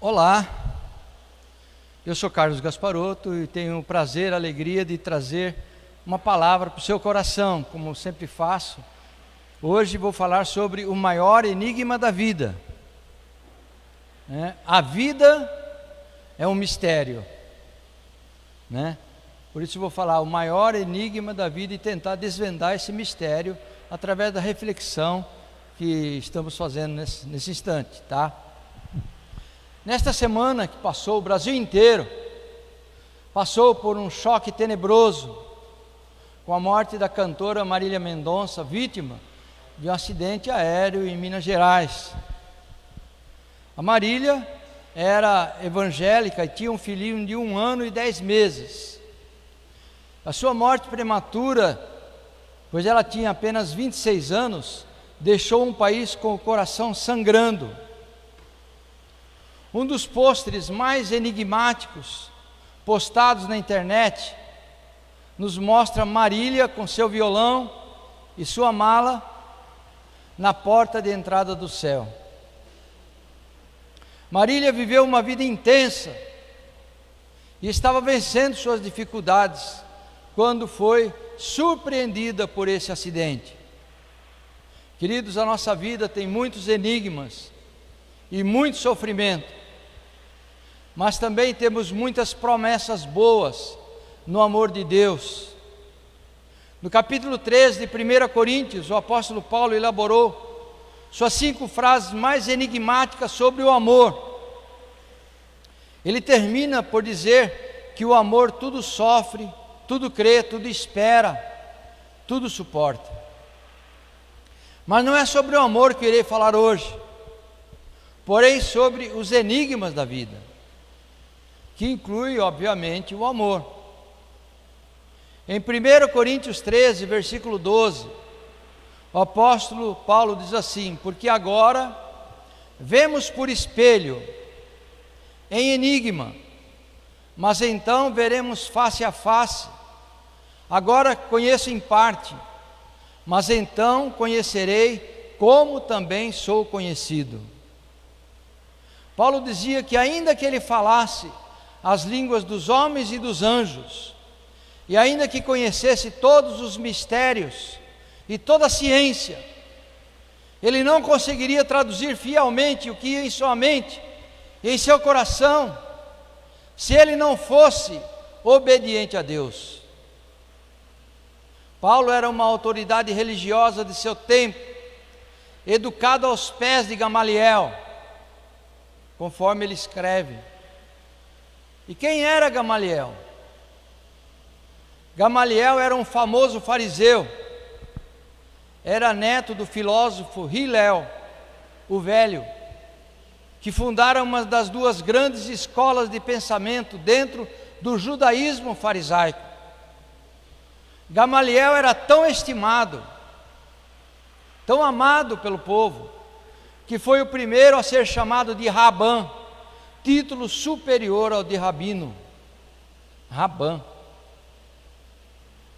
Olá, eu sou Carlos Gasparotto e tenho o prazer, a alegria de trazer uma palavra para o seu coração, como sempre faço. Hoje vou falar sobre o maior enigma da vida. A vida é um mistério, Por isso vou falar o maior enigma da vida e tentar desvendar esse mistério através da reflexão que estamos fazendo nesse instante, tá? Nesta semana que passou, o Brasil inteiro passou por um choque tenebroso com a morte da cantora Marília Mendonça, vítima de um acidente aéreo em Minas Gerais. A Marília era evangélica e tinha um filhinho de 1 ano e 10 meses. A sua morte prematura, pois ela tinha apenas 26 anos, deixou um país com o coração sangrando. Um dos pôsteres mais enigmáticos postados na internet nos mostra Marília com seu violão e sua mala na porta de entrada do céu. Marília viveu uma vida intensa e estava vencendo suas dificuldades quando foi surpreendida por esse acidente. Queridos, a nossa vida tem muitos enigmas e muito sofrimento, mas também temos muitas promessas boas no amor de Deus. No capítulo 13 de 1 Coríntios, o apóstolo Paulo elaborou suas 5 frases mais enigmáticas sobre o amor. Ele termina por dizer que o amor tudo sofre, tudo crê, tudo espera, tudo suporta. Mas não é sobre o amor que eu irei falar hoje, porém sobre os enigmas da vida, que inclui, obviamente, o amor. Em 1 Coríntios 13, versículo 12, o apóstolo Paulo diz assim: porque agora vemos por espelho, em enigma, mas então veremos face a face. Agora conheço em parte, mas então conhecerei como também sou conhecido. Paulo dizia que ainda que ele falasse as línguas dos homens e dos anjos, e ainda que conhecesse todos os mistérios e toda a ciência, ele não conseguiria traduzir fielmente o que ia em sua mente e em seu coração, se ele não fosse obediente a Deus. Paulo era uma autoridade religiosa de seu tempo, educado aos pés de Gamaliel, conforme ele escreve. E quem era Gamaliel? Gamaliel era um famoso fariseu, era neto do filósofo Hilel, o Velho, que fundara uma das 2 grandes escolas de pensamento dentro do judaísmo farisaico. Gamaliel era tão estimado, tão amado pelo povo, que foi o primeiro a ser chamado de Rabã, título superior ao de rabino. Rabã.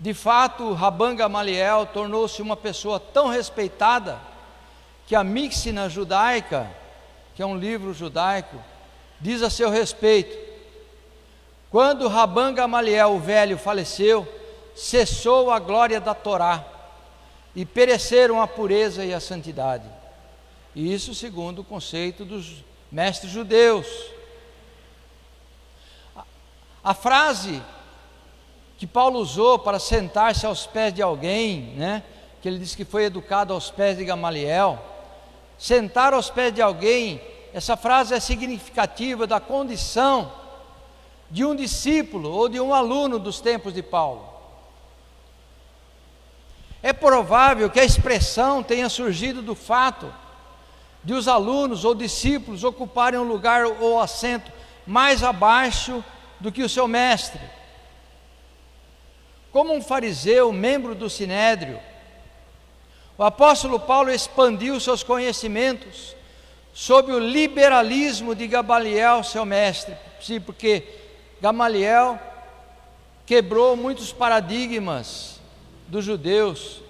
De fato, Rabã Gamaliel tornou-se uma pessoa tão respeitada que a Mixna Judaica, que é um livro judaico, diz a seu respeito: quando Rabã Gamaliel o Velho faleceu, cessou a glória da Torá e pereceram a pureza e a santidade. Isso segundo o conceito dos mestres judeus. A frase que Paulo usou para sentar-se aos pés de alguém, que ele disse que foi educado aos pés de Gamaliel, sentar aos pés de alguém, essa frase é significativa da condição de um discípulo ou de um aluno dos tempos de Paulo. É provável que a expressão tenha surgido do fato de os alunos ou discípulos ocuparem um lugar ou assento mais abaixo do que o seu mestre. Como um fariseu, membro do Sinédrio, o apóstolo Paulo expandiu seus conhecimentos sobre o liberalismo de Gamaliel, seu mestre, porque Gamaliel quebrou muitos paradigmas dos judeus,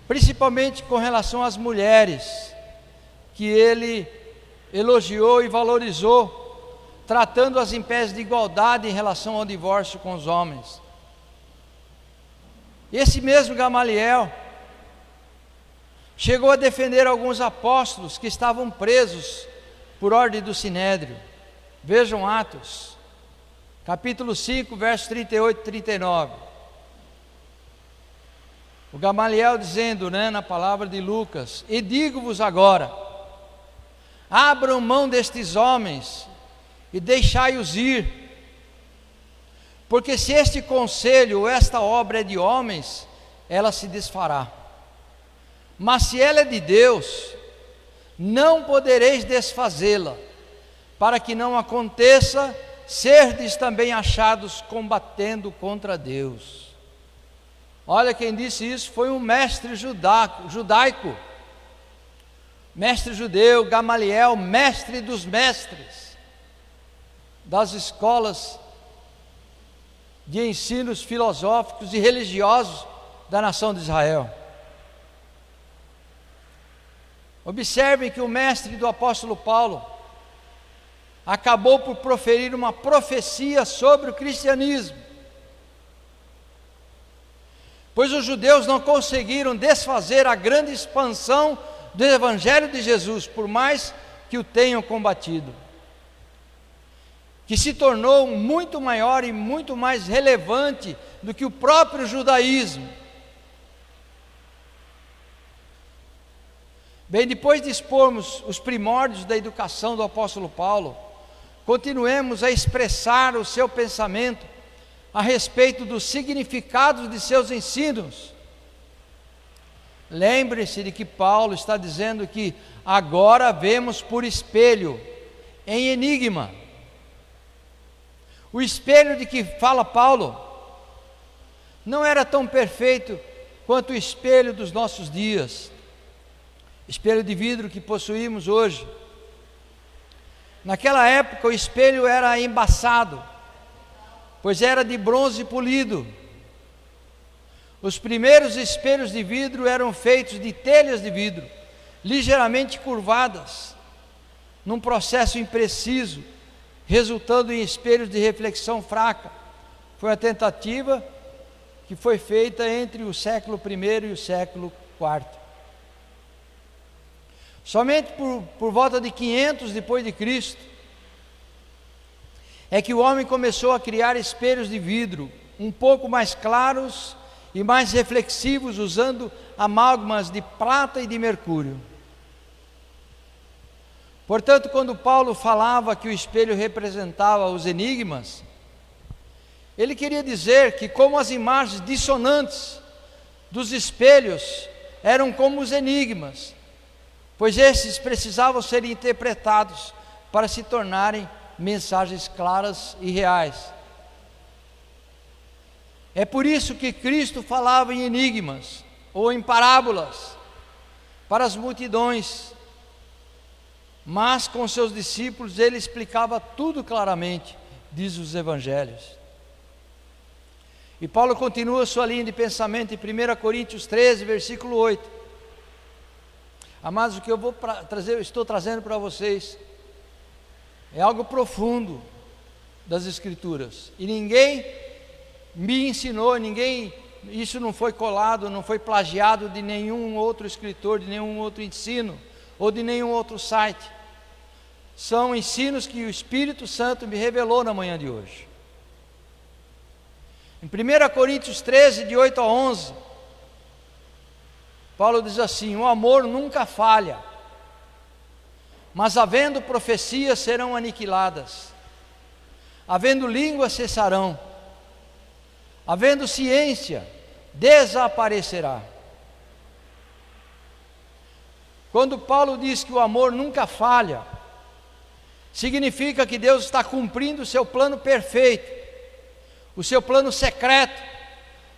principalmente com relação às mulheres, que ele elogiou e valorizou, tratando-as em pés de igualdade em relação ao divórcio com os homens. Esse mesmo Gamaliel chegou a defender alguns apóstolos que estavam presos por ordem do Sinédrio. Vejam Atos, capítulo 5, versos 38 e 39. O Gamaliel dizendo, na palavra de Lucas: e digo-vos agora, abram mão destes homens e deixai-os ir, porque se este conselho ou esta obra é de homens, ela se desfará. Mas se ela é de Deus, não podereis desfazê-la, para que não aconteça serdes também achados combatendo contra Deus. Olha, quem disse isso foi um mestre judaico, mestre judeu, Gamaliel, mestre dos mestres, das escolas de ensinos filosóficos e religiosos da nação de Israel. Observem que o mestre do apóstolo Paulo acabou por proferir uma profecia sobre o cristianismo, pois os judeus não conseguiram desfazer a grande expansão do Evangelho de Jesus, por mais que o tenham combatido, que se tornou muito maior e muito mais relevante do que o próprio judaísmo. Bem, depois de expormos os primórdios da educação do apóstolo Paulo, continuemos a expressar o seu pensamento a respeito dos significados de seus ensinos. Lembre-se de que Paulo está dizendo que agora vemos por espelho, em enigma. O espelho de que fala Paulo não era tão perfeito quanto o espelho dos nossos dias, espelho de vidro que possuímos hoje. Naquela época o espelho era embaçado, pois era de bronze polido. Os primeiros espelhos de vidro eram feitos de telhas de vidro, ligeiramente curvadas, num processo impreciso, resultando em espelhos de reflexão fraca. Foi a tentativa que foi feita entre o século I e o século IV. Somente por volta de 500 depois de Cristo é que o homem começou a criar espelhos de vidro um pouco mais claros e mais reflexivos, usando amálgamas de prata e de mercúrio. Portanto, quando Paulo falava que o espelho representava os enigmas, ele queria dizer que, como as imagens dissonantes dos espelhos eram como os enigmas, pois esses precisavam ser interpretados para se tornarem mensagens claras e reais. É por isso que Cristo falava em enigmas ou em parábolas para as multidões, mas com seus discípulos ele explicava tudo claramente, diz os evangelhos. E Paulo continua sua linha de pensamento em 1 Coríntios 13, versículo 8. Amados, o que eu estou trazendo para vocês é algo profundo das Escrituras, e ninguém me ensinou, isso não foi colado, não foi plagiado de nenhum outro escritor, de nenhum outro ensino, ou de nenhum outro site. São ensinos que o Espírito Santo me revelou na manhã de hoje. Em 1 Coríntios 13, de 8 a 11, Paulo diz assim: o amor nunca falha, mas havendo profecias serão aniquiladas, havendo línguas cessarão, havendo ciência desaparecerá. Quando Paulo diz que o amor nunca falha, significa que Deus está cumprindo o seu plano perfeito, o seu plano secreto,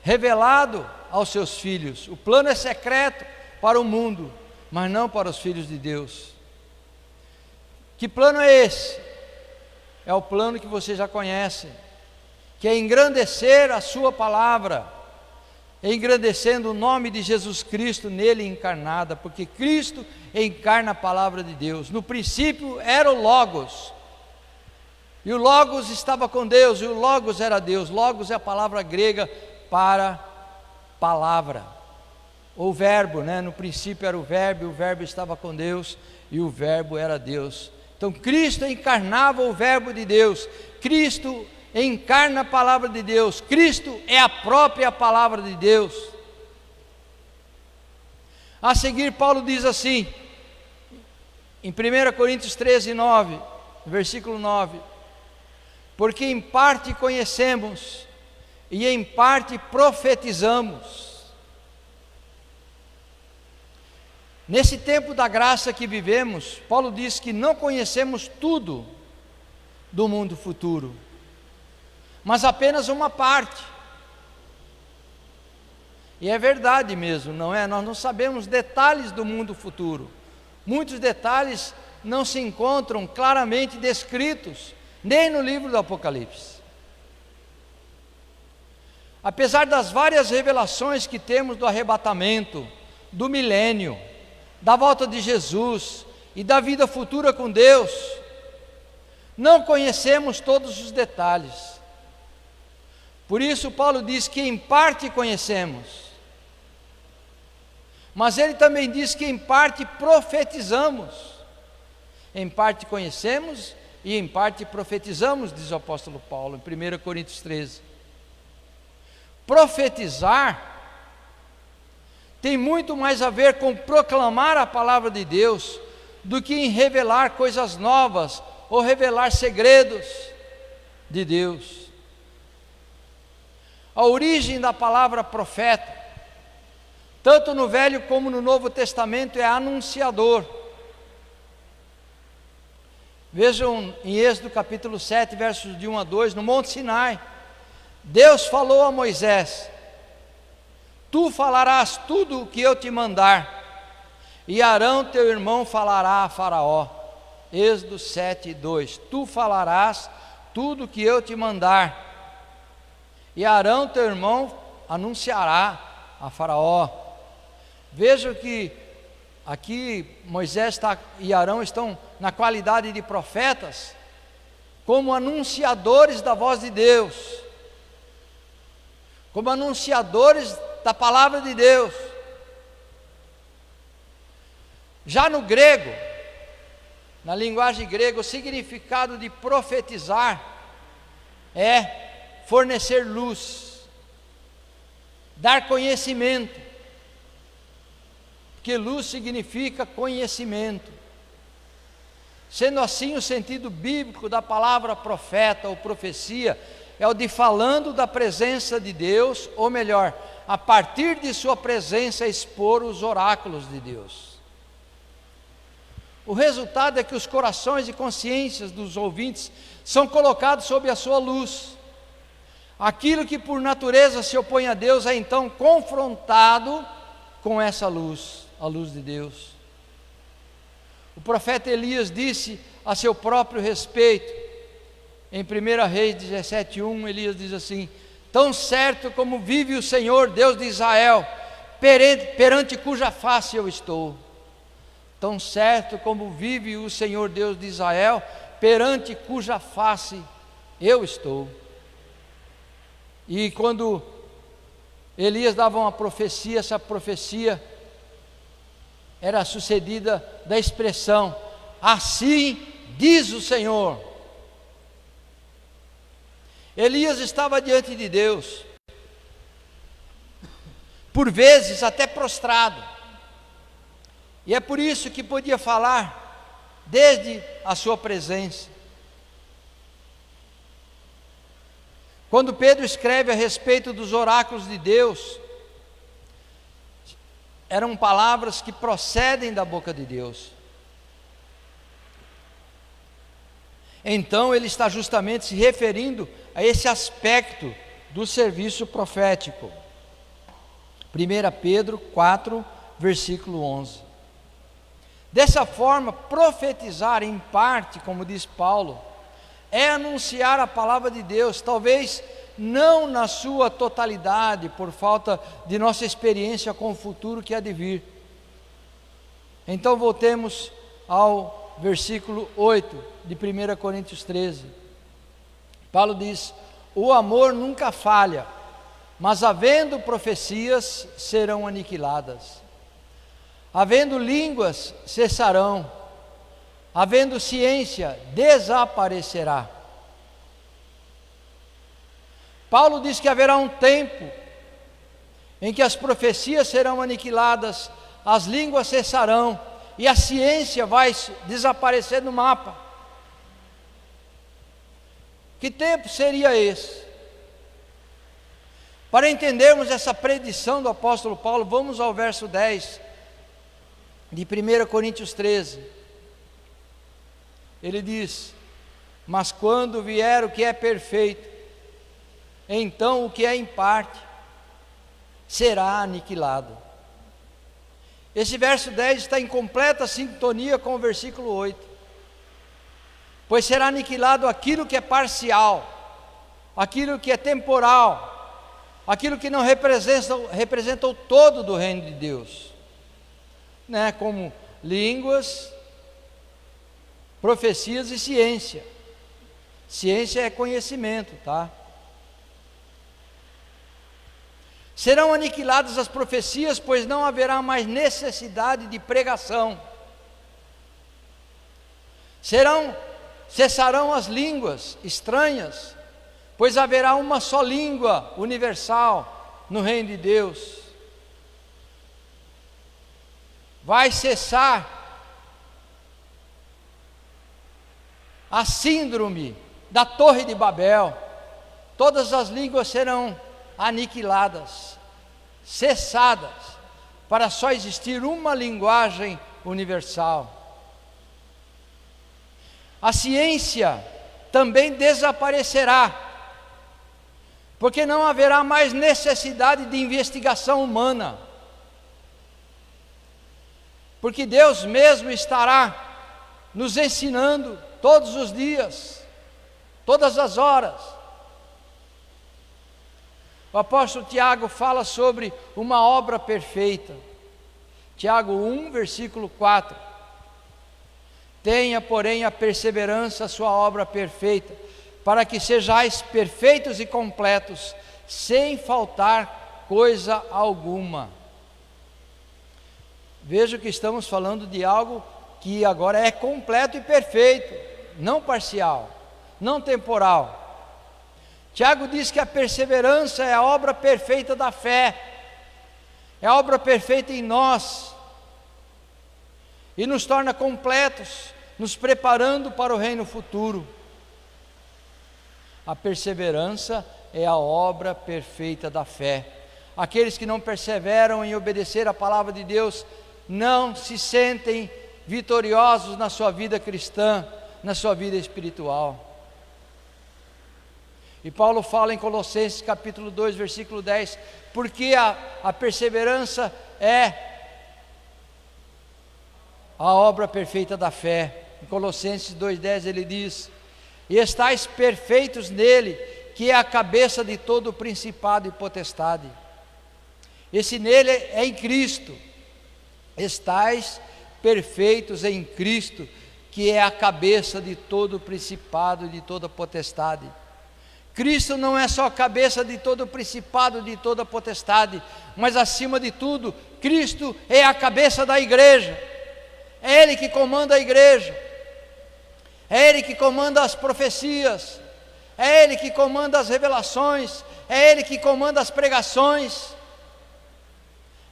revelado aos seus filhos. O plano é secreto para o mundo, mas não para os filhos de Deus. Que plano é esse? É o plano que você já conhece, que é engrandecer a sua palavra, engrandecendo o nome de Jesus Cristo nele encarnada, porque Cristo encarna a palavra de Deus. No princípio era o Logos, e o Logos estava com Deus, e o Logos era Deus. Logos é a palavra grega para palavra, ou verbo, né? No princípio era o verbo estava com Deus, e o verbo era Deus. Então Cristo encarnava o verbo de Deus, Cristo encarna a palavra de Deus, Cristo é a própria palavra de Deus. A seguir Paulo diz assim, em 1 Coríntios 13, 9, versículo 9: porque em parte conhecemos, e em parte profetizamos. Nesse tempo da graça que vivemos, Paulo diz que não conhecemos tudo do mundo futuro, mas apenas uma parte. E é verdade mesmo, não é? Nós não sabemos detalhes do mundo futuro. Muitos detalhes não se encontram claramente descritos, nem no livro do Apocalipse. Apesar das várias revelações que temos do arrebatamento, do milênio, da volta de Jesus e da vida futura com Deus, não conhecemos todos os detalhes. Por isso Paulo diz que em parte conhecemos, mas ele também diz que em parte profetizamos. Em parte conhecemos e em parte profetizamos, diz o apóstolo Paulo em 1 Coríntios 13. Profetizar tem muito mais a ver com proclamar a palavra de Deus do que em revelar coisas novas ou revelar segredos de Deus. A origem da palavra profeta, tanto no Velho como no Novo Testamento, é anunciador. Vejam em Êxodo capítulo 7, versos de 1 a 2, no Monte Sinai, Deus falou a Moisés: tu falarás tudo o que eu te mandar, e Arão teu irmão falará a Faraó. Êxodo 7, 2. Tu falarás tudo o que eu te mandar, e Arão teu irmão anunciará a Faraó. Veja que aqui Moisés e Arão estão na qualidade de profetas, como anunciadores da voz de Deus, como anunciadores da palavra de Deus. Já no grego, na linguagem grega, o significado de profetizar é fornecer luz, dar conhecimento, porque luz significa conhecimento. Sendo assim, o sentido bíblico da palavra profeta ou profecia é o de falando da presença de Deus, ou melhor, a partir de sua presença expor os oráculos de Deus. O resultado é que os corações e consciências dos ouvintes são colocados sob a sua luz. Aquilo que por natureza se opõe a Deus é então confrontado com essa luz, a luz de Deus. O profeta Elias disse a seu próprio respeito, em 1 Reis 17:1, Elias diz assim: tão certo como vive o Senhor, Deus de Israel, perante cuja face eu estou. Tão certo como vive o Senhor Deus de Israel, perante cuja face eu estou. E quando Elias dava uma profecia, essa profecia era sucedida da expressão: assim diz o Senhor. Elias estava diante de Deus, por vezes até prostrado, e é por isso que podia falar desde a sua presença. Quando Pedro escreve a respeito dos oráculos de Deus, eram palavras que procedem da boca de Deus. Então ele está justamente se referindo a esse aspecto do serviço profético. 1 Pedro 4, versículo 11. Dessa forma, profetizar em parte, como diz Paulo, é anunciar a palavra de Deus, talvez não na sua totalidade, por falta de nossa experiência com o futuro que há de vir. Então voltemos ao versículo 8 de 1 Coríntios 13. Paulo diz: o amor nunca falha, mas havendo profecias, serão aniquiladas. Havendo línguas, cessarão. Havendo ciência, desaparecerá. Paulo diz que haverá um tempo em que as profecias serão aniquiladas, as línguas cessarão e a ciência vai desaparecer do mapa. Que tempo seria esse? Para entendermos essa predição do apóstolo Paulo, vamos ao verso 10 de 1 Coríntios 13. Ele diz: mas quando vier o que é perfeito, então o que é em parte será aniquilado. Esse verso 10 está em completa sintonia com o versículo 8. Pois será aniquilado aquilo que é parcial, aquilo que é temporal, aquilo que não representa o todo do reino de Deus, né? Como línguas, profecias e ciência. Ciência é conhecimento, tá? Serão aniquiladas as profecias, pois não haverá mais necessidade de pregação. Cessarão as línguas estranhas, pois haverá uma só língua universal no reino de Deus. Vai cessar a síndrome da Torre de Babel. Todas as línguas serão aniquiladas, cessadas, para só existir uma linguagem universal. A ciência também desaparecerá, porque não haverá mais necessidade de investigação humana, porque Deus mesmo estará nos ensinando todos os dias, todas as horas. O apóstolo Tiago fala sobre uma obra perfeita. Tiago 1, versículo 4. Tenha, porém, a perseverança a sua obra perfeita, para que sejais perfeitos e completos, sem faltar coisa alguma. Veja que estamos falando de algo que agora é completo e perfeito, não parcial, não temporal. Tiago diz que a perseverança é a obra perfeita da fé, é a obra perfeita em nós, e nos torna completos, nos preparando para o reino futuro. A perseverança é a obra perfeita da fé. Aqueles que não perseveram em obedecer a palavra de Deus, não se sentem vitoriosos na sua vida cristã, na sua vida espiritual. E Paulo fala em Colossenses capítulo 2, versículo 10, porque a perseverança é a obra perfeita da fé. Em Colossenses 2,10 ele diz: e estáis perfeitos nele, que é a cabeça de todo o principado e potestade. Esse nele é em Cristo. Estáis perfeitos em Cristo, que é a cabeça de todo o principado e de toda potestade. Cristo não é só a cabeça de todo o principado, de toda a potestade, mas acima de tudo, Cristo é a cabeça da igreja. É Ele que comanda a igreja, é Ele que comanda as profecias, é Ele que comanda as revelações, é Ele que comanda as pregações,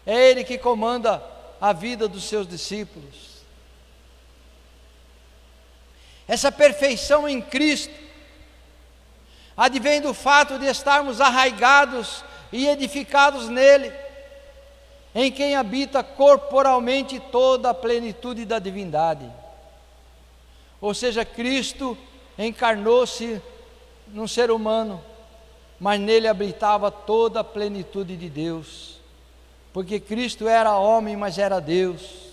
é Ele que comanda a vida dos seus discípulos. Essa perfeição em Cristo advém do fato de estarmos arraigados e edificados nele, em quem habita corporalmente toda a plenitude da divindade. Ou seja, Cristo encarnou-se num ser humano, mas nele habitava toda a plenitude de Deus, porque Cristo era homem, mas era Deus.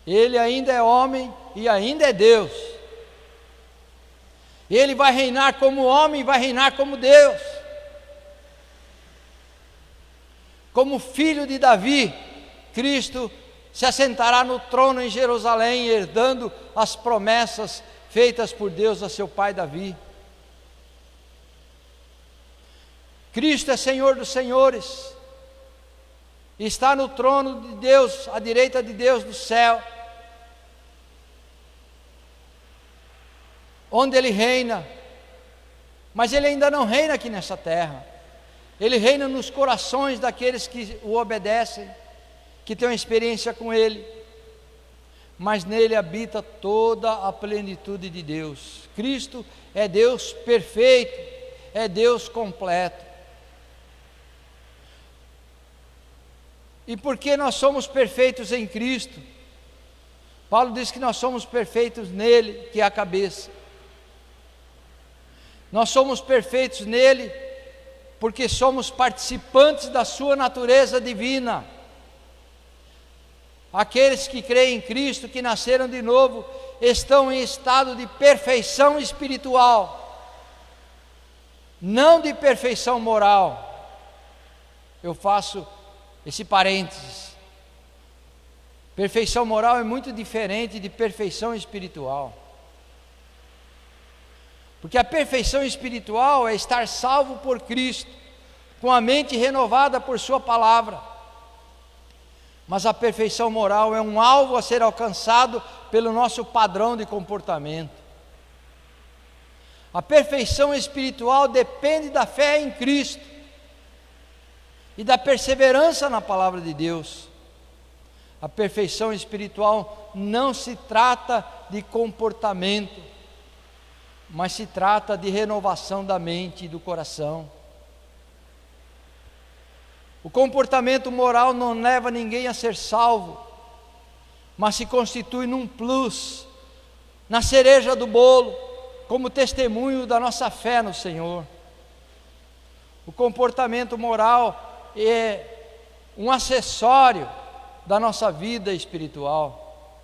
Ele ainda é homem e ainda é Deus. Ele vai reinar como homem, vai reinar como Deus. Como filho de Davi, Cristo se assentará no trono em Jerusalém, herdando as promessas feitas por Deus a seu pai Davi. Cristo é Senhor dos senhores, está no trono de Deus, à direita de Deus do céu, onde Ele reina, mas Ele ainda não reina aqui nessa terra. Ele reina nos corações daqueles que o obedecem, que têm uma experiência com Ele, mas nele habita toda a plenitude de Deus. Cristo é Deus perfeito, é Deus completo. E porque nós somos perfeitos em Cristo, Paulo diz que nós somos perfeitos nele, que é a cabeça. Nós somos perfeitos nele porque somos participantes da sua natureza divina. Aqueles que creem em Cristo, que nasceram de novo, estão em estado de perfeição espiritual, não de perfeição moral. Eu faço esse parênteses. Perfeição moral é muito diferente de perfeição espiritual. Porque a perfeição espiritual é estar salvo por Cristo, com a mente renovada por sua palavra. Mas a perfeição moral é um alvo a ser alcançado pelo nosso padrão de comportamento. A perfeição espiritual depende da fé em Cristo e da perseverança na palavra de Deus. A perfeição espiritual não se trata de comportamento, mas se trata de renovação da mente e do coração. O comportamento moral não leva ninguém a ser salvo, mas se constitui num plus, na cereja do bolo, como testemunho da nossa fé no Senhor. O comportamento moral é um acessório da nossa vida espiritual,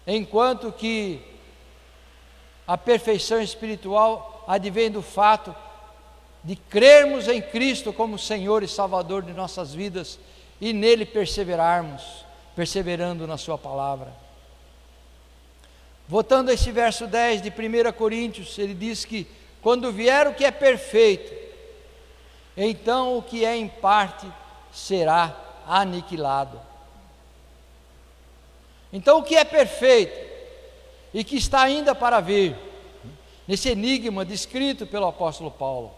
enquanto que a perfeição espiritual advém do fato de crermos em Cristo como Senhor e Salvador de nossas vidas e nele perseverando na sua palavra. Voltando a esse verso 10 de 1 Coríntios, ele diz que quando vier o que é perfeito, então o que é em parte será aniquilado. Então o que é perfeito e que está ainda para vir, nesse enigma descrito pelo apóstolo Paulo.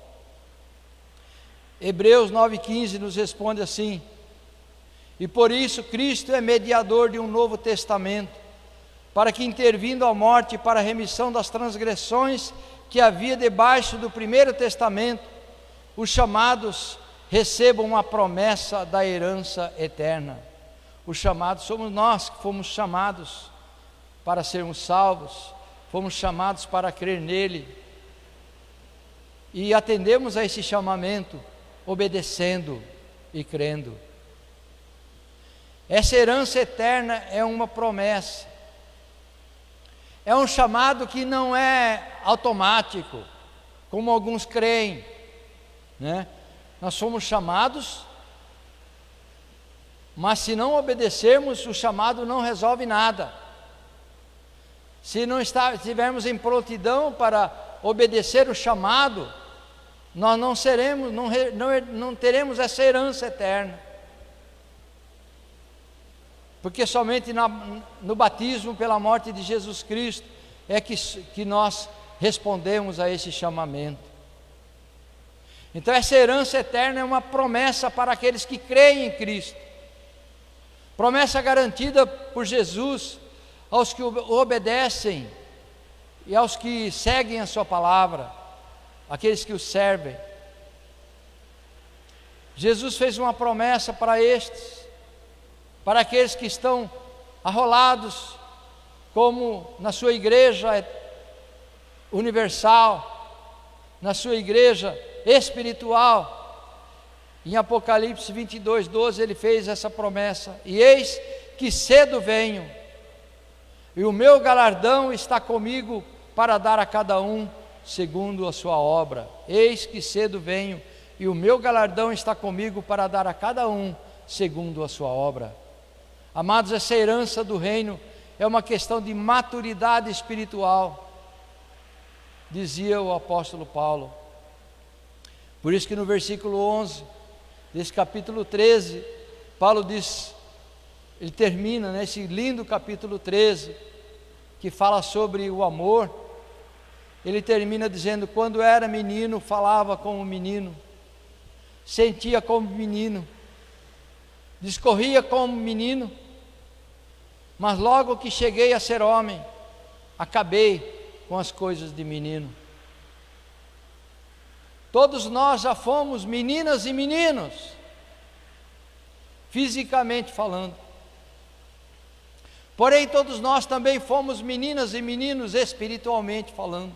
Hebreus 9,15 nos responde assim: e por isso Cristo é mediador de um novo testamento, para que, intervindo a morte para a remissão das transgressões que havia debaixo do primeiro testamento, os chamados recebam a promessa da herança eterna. Os chamados somos nós, que fomos chamados para sermos salvos, fomos chamados para crer nele, e atendemos a esse chamamento, obedecendo e crendo. Essa herança eterna é uma promessa, é um chamado que não é automático, como alguns creem, né? Nós somos chamados, mas se não obedecermos, o chamado não resolve nada. Se não estivermos em prontidão para obedecer o chamado, nós não teremos essa herança eterna. Porque somente no batismo pela morte de Jesus Cristo é que nós respondemos a esse chamamento. Então essa herança eterna é uma promessa para aqueles que creem em Cristo, promessa garantida por Jesus aos que o obedecem e aos que seguem a sua palavra, aqueles que o servem. Jesus fez uma promessa para estes, para aqueles que estão arrolados, como na sua igreja universal, na sua igreja espiritual. Em Apocalipse 22:12 ele fez essa promessa: e eis que cedo venho, e o meu galardão está comigo para dar a cada um segundo a sua obra. Eis que cedo venho, e o meu galardão está comigo para dar a cada um segundo a sua obra. Amados, essa herança do reino é uma questão de maturidade espiritual, dizia o apóstolo Paulo. Por isso que no versículo 11 desse capítulo 13, Paulo diz, ele termina nesse lindo capítulo 13, que fala sobre o amor. Ele termina dizendo: quando era menino, falava como menino, sentia como menino, discorria como menino, mas logo que cheguei a ser homem, acabei com as coisas de menino. Todos nós já fomos meninas e meninos, fisicamente falando. Porém, todos nós também fomos meninas e meninos espiritualmente falando.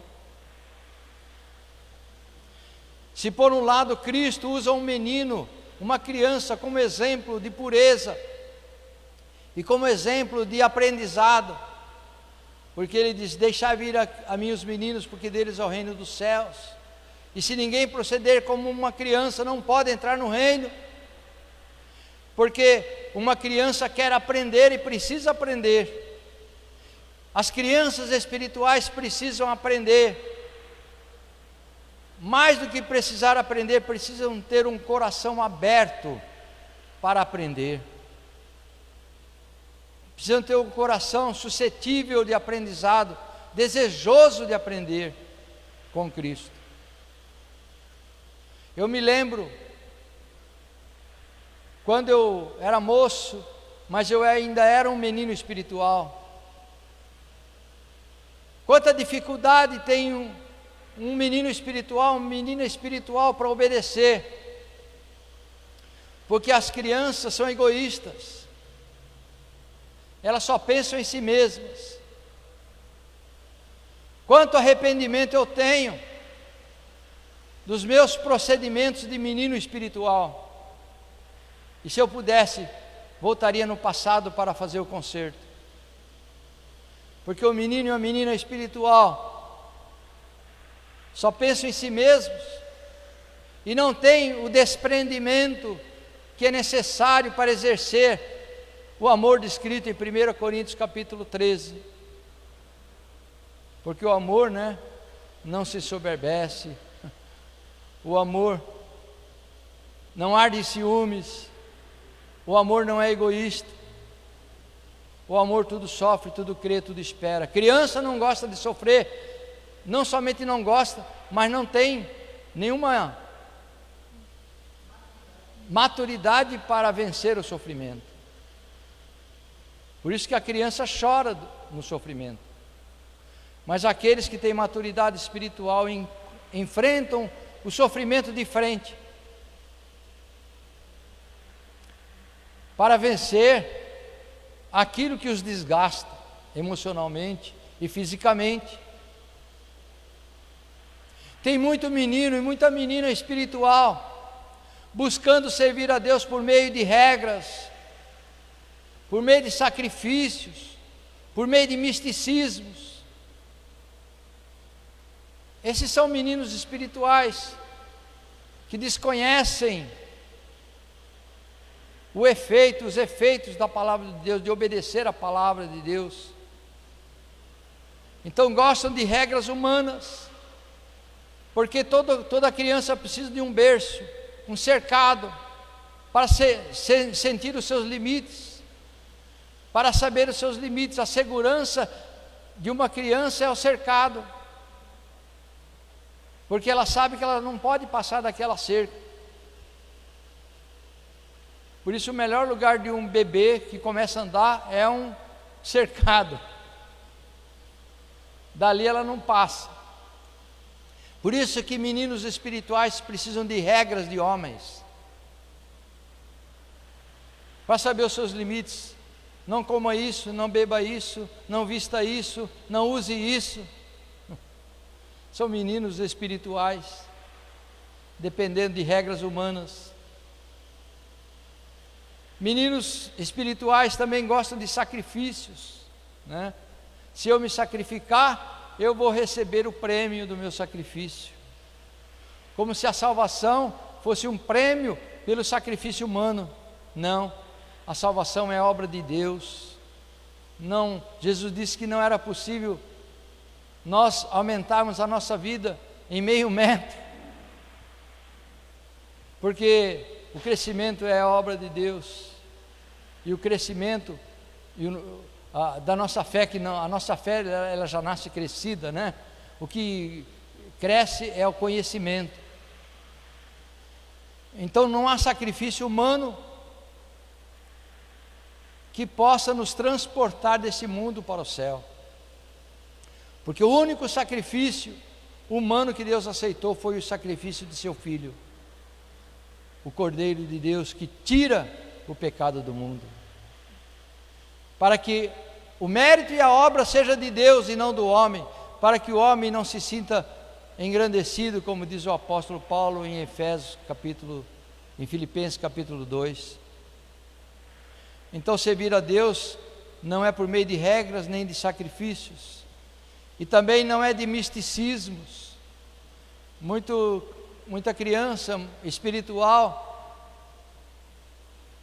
Se por um lado Cristo usa um menino, uma criança como exemplo de pureza e como exemplo de aprendizado, porque ele diz: deixai vir a mim os meninos, porque deles é o reino dos céus. E se ninguém proceder como uma criança, não pode entrar no reino, porque uma criança quer aprender e precisa aprender. As crianças espirituais precisam aprender. Mais do que precisar aprender, precisam ter um coração aberto para aprender. Precisam ter um coração suscetível de aprendizado, desejoso de aprender com Cristo. Eu me lembro, quando eu era moço, mas eu ainda era um menino espiritual, quanta dificuldade tem um menino espiritual, uma menina espiritual para obedecer, porque as crianças são egoístas, elas só pensam em si mesmas. Quanto arrependimento eu tenho dos meus procedimentos de menino espiritual, e se eu pudesse, voltaria no passado para fazer o conserto, porque o menino e a menina espiritual só pensam em si mesmos, e não tem o desprendimento que é necessário para exercer o amor descrito em 1 Coríntios capítulo 13, porque o amor, não se soberbece, o amor não arde em ciúmes, o amor não é egoísta, o amor tudo sofre, tudo crê, tudo espera. Criança não gosta de sofrer, não somente não gosta, mas não tem nenhuma maturidade para vencer o sofrimento. Por isso que a criança chora no sofrimento. Mas aqueles que têm maturidade espiritual enfrentam o sofrimento de frente, para vencer aquilo que os desgasta emocionalmente e fisicamente. Tem muito menino e muita menina espiritual buscando servir a Deus por meio de regras, por meio de sacrifícios, por meio de misticismos. Esses são meninos espirituais que desconhecem os efeitos da palavra de Deus, de obedecer a palavra de Deus. Então gostam de regras humanas, porque toda criança precisa de um berço, um cercado, para sentir os seus limites, para saber os seus limites. A segurança de uma criança é o cercado, porque ela sabe que ela não pode passar daquela cerca. Por isso o melhor lugar de um bebê que começa a andar é um cercado. Dali ela não passa. Por isso que meninos espirituais precisam de regras de homens, para saber os seus limites. Não coma isso, não beba isso, não vista isso, não use isso. São meninos espirituais, dependendo de regras humanas. Meninos espirituais também gostam de sacrifícios, Se eu me sacrificar, eu vou receber o prêmio do meu sacrifício. Como se a salvação fosse um prêmio pelo sacrifício humano. Não, a salvação é obra de Deus. Não, Jesus disse que não era possível nós aumentarmos a nossa vida em meio metro, porque o crescimento é obra de Deus, e o crescimento da nossa fé, a nossa fé ela já nasce crescida, né? O que cresce é o conhecimento. Então não há sacrifício humano que possa nos transportar desse mundo para o céu, porque o único sacrifício humano que Deus aceitou foi o sacrifício de seu Filho, o Cordeiro de Deus que tira o pecado do mundo, para que o mérito e a obra seja de Deus e não do homem, para que o homem não se sinta engrandecido, como diz o apóstolo Paulo em Filipenses capítulo 2. Então servir a Deus não é por meio de regras nem de sacrifícios, e também não é de misticismos. Muita criança espiritual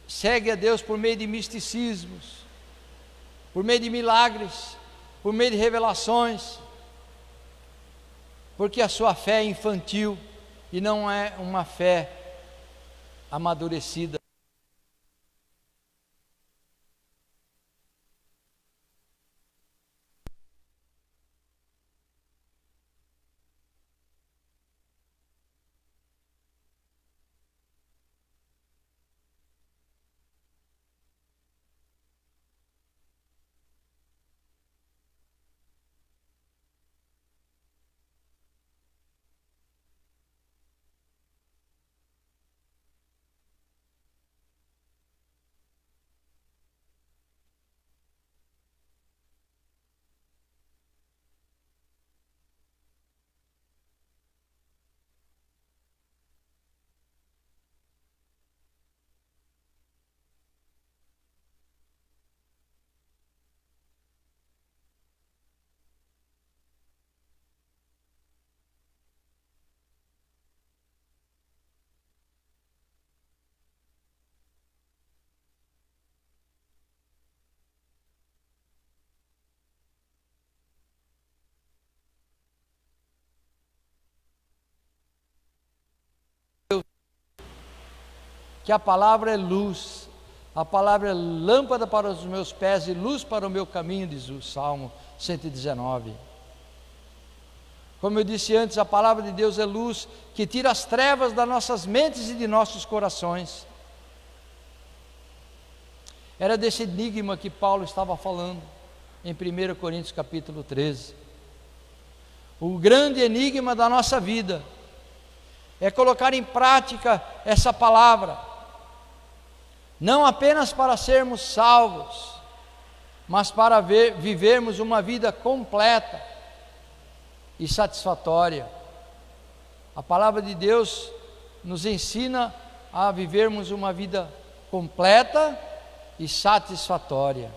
segue a Deus por meio de misticismos, por meio de milagres, por meio de revelações, porque a sua fé é infantil e não é uma fé amadurecida. Que a palavra é luz, a palavra é lâmpada para os meus pés e luz para o meu caminho, diz o Salmo 119. Como eu disse antes, a palavra de Deus é luz que tira as trevas das nossas mentes e de nossos corações. Era desse enigma que Paulo estava falando em 1 Coríntios capítulo 13. O grande enigma da nossa vida é colocar em prática essa palavra, não apenas para sermos salvos, mas para vivermos uma vida completa e satisfatória. A palavra de Deus nos ensina a vivermos uma vida completa e satisfatória.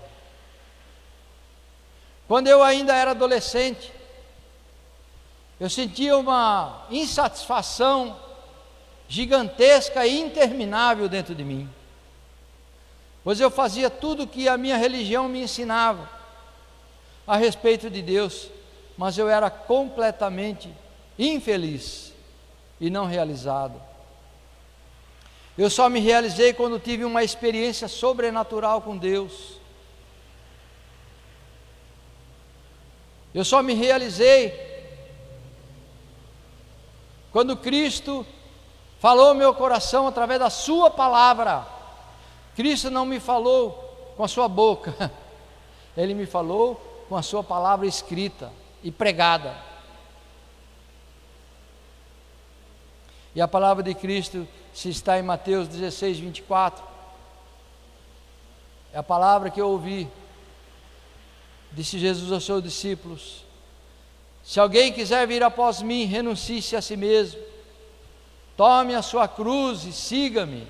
Quando eu ainda era adolescente, eu sentia uma insatisfação gigantesca e interminável dentro de mim, pois eu fazia tudo o que a minha religião me ensinava a respeito de Deus, mas eu era completamente infeliz e não realizado. Eu só me realizei quando tive uma experiência sobrenatural com Deus. Eu só me realizei quando Cristo falou ao meu coração através da sua palavra. Cristo não me falou com a sua boca, Ele me falou com a sua palavra escrita e pregada. E a palavra de Cristo, se está em Mateus 16, 24, é a palavra que eu ouvi. Disse Jesus aos seus discípulos: se alguém quiser vir após mim, renuncie-se a si mesmo, tome a sua cruz e siga-me.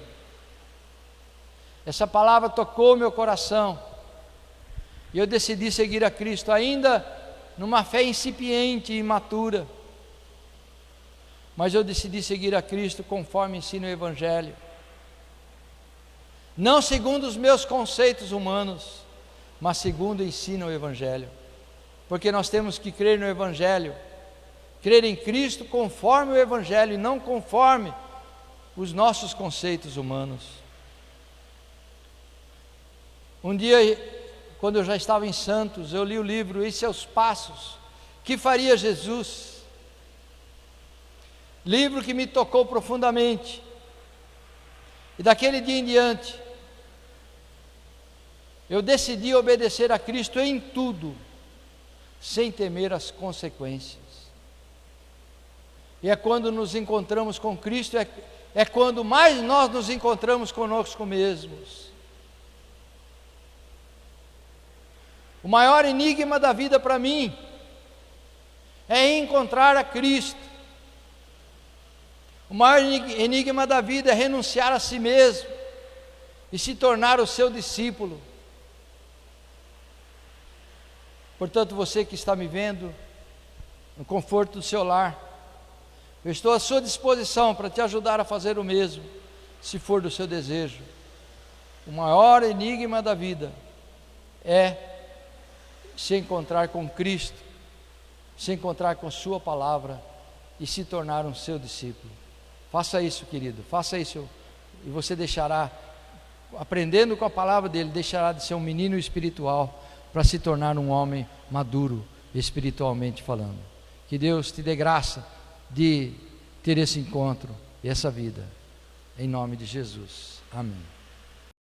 Essa palavra tocou meu coração, E eu decidi seguir a Cristo, ainda numa fé incipiente e imatura. Mas eu decidi seguir a Cristo conforme ensina o Evangelho. Não segundo os meus conceitos humanos, mas segundo ensina o Evangelho. Porque nós temos que crer no Evangelho, crer em Cristo conforme o Evangelho e não conforme os nossos conceitos humanos. Um dia, quando eu já estava em Santos, eu li o livro E Seus Passos, que faria Jesus? Livro que me tocou profundamente. E daquele dia em diante, eu decidi obedecer a Cristo em tudo, sem temer as consequências. E é quando nos encontramos com Cristo, é quando mais nós nos encontramos conosco mesmos. O maior enigma da vida para mim é encontrar a Cristo. O maior enigma da vida é renunciar a si mesmo e se tornar o seu discípulo. Portanto, você que está me vendo no conforto do seu lar, eu estou à sua disposição para te ajudar a fazer o mesmo, se for do seu desejo. O maior enigma da vida é se encontrar com Cristo, se encontrar com sua palavra e se tornar um seu discípulo. Faça isso, querido, faça isso, e você deixará, aprendendo com a palavra dele, deixará de ser um menino espiritual para se tornar um homem maduro, espiritualmente falando. Que Deus te dê graça de ter esse encontro e essa vida, em nome de Jesus, amém.